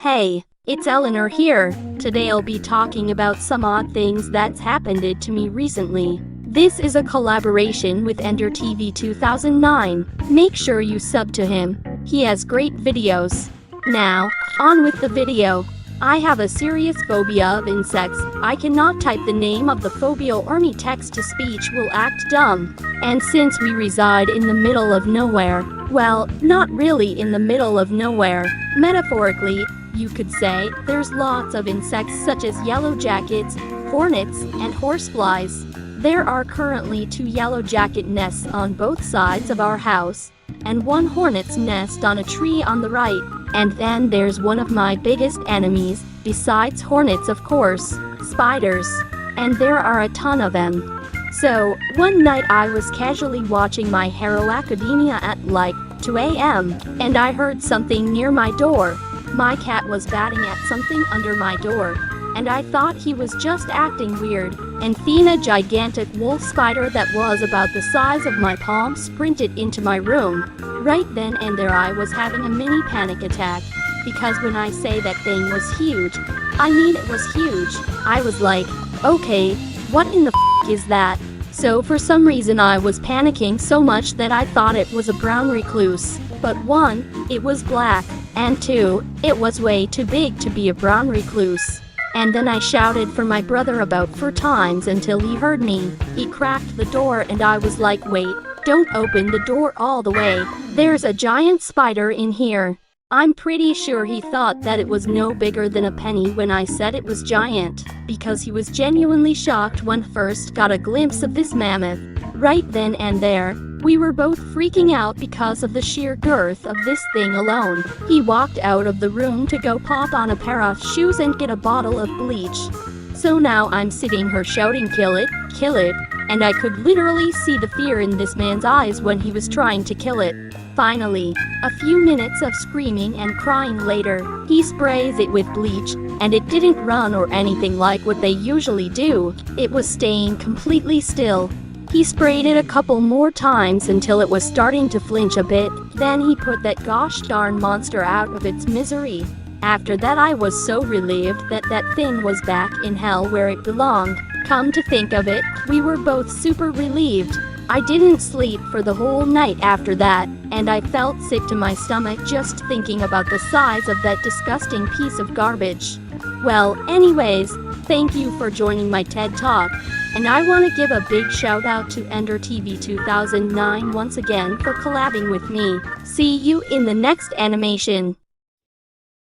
Hey, it's Eleanor here. Today I'll be talking about some odd things that's happened to me recently. This is a collaboration with EnderTV 2009. Make sure you sub to him. He has great videos. Now, on with the video. I have a serious phobia of insects. I cannot type the name of the phobia or any text-to-speech will act dumb. And since we reside in the middle of nowhere, well, not really in the middle of nowhere, metaphorically, you could say, there's lots of insects such as yellow jackets, hornets, and horseflies. There are currently 2 yellow jacket nests on both sides of our house, and 1 hornet's nest on a tree on the right. And then there's one of my biggest enemies, besides hornets of course, spiders. And there are a ton of them. So, one night I was casually watching My Hero Academia at like 2 a.m. and I heard something near my door. My cat was batting at something under my door, and I thought he was just acting weird, and then a gigantic wolf spider that was about the size of my palm sprinted into my room. Right then and there I was having a mini panic attack, because when I say that thing was huge, I mean it was huge. I was like, okay, what in the is that? So for some reason I was panicking so much that I thought it was a brown recluse. But 1, it was black, and 2, it was way too big to be a brown recluse. And then I shouted for my brother about 4 times until he heard me. He cracked the door and I was like, wait, don't open the door all the way. There's a giant spider in here. I'm pretty sure he thought that it was no bigger than a penny when I said it was giant, because he was genuinely shocked when first got a glimpse of this mammoth. Right then and there, we were both freaking out because of the sheer girth of this thing alone. He walked out of the room to go pop on a pair of shoes and get a bottle of bleach. So now I'm sitting here shouting, kill it, and I could literally see the fear in this man's eyes when he was trying to kill it. Finally, a few minutes of screaming and crying later, he sprays it with bleach, and it didn't run or anything like what they usually do. It was staying completely still. He sprayed it a couple more times until it was starting to flinch a bit, then he put that gosh darn monster out of its misery. After that I was so relieved that that thing was back in hell where it belonged. Come to think of it, we were both super relieved. I didn't sleep for the whole night after that, and I felt sick to my stomach just thinking about the size of that disgusting piece of garbage. Well, anyways, thank you for joining my TED Talk. And I want to give a big shout out to EnderTV 2009 once again for collabing with me. See you in the next animation.